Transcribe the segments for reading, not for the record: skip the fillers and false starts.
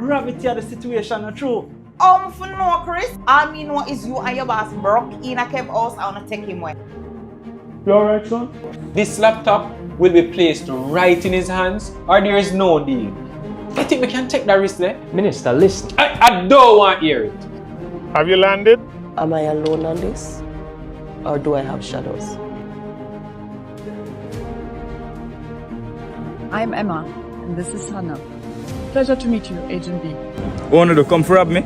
gravity of the situation, not true? For no, Chris. I mean, what is you and your boss broke in a Kev house? I want to take him away. You alright, son? This laptop will be placed right in his hands, or there is no deal. I think we can take that risk there. Minister, listen. I don't want to hear it. Have you landed? Am I alone on this? Or do I have shadows? I'm Emma, and this is Hannah. Pleasure to meet you, Agent B. Wanted to come rob me?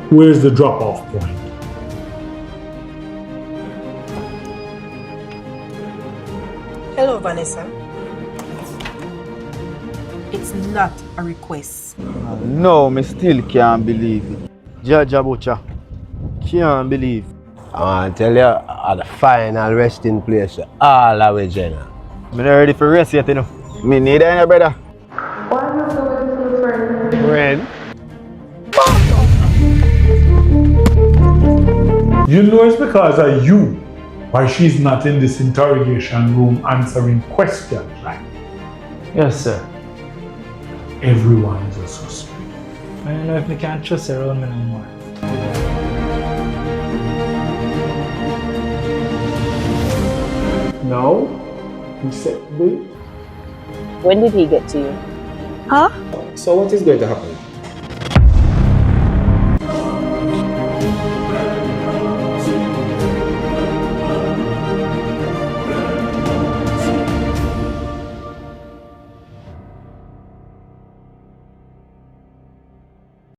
Where's the drop-off point? Hello, Vanessa. It's not a request. No, me still can't believe it. Jaja Butcher, can't believe. I tell you, at the final resting place, all our Jenna. I'm not ready for rest yet, you know. Me need any brother. Why not so with friend? When? You know it's because of you why she's not in this interrogation room answering questions, right? Yes, sir. Everyone is a suspect. I don't know if we can't trust her around me no more. No? You said me? When did he get to you? So what is going to happen?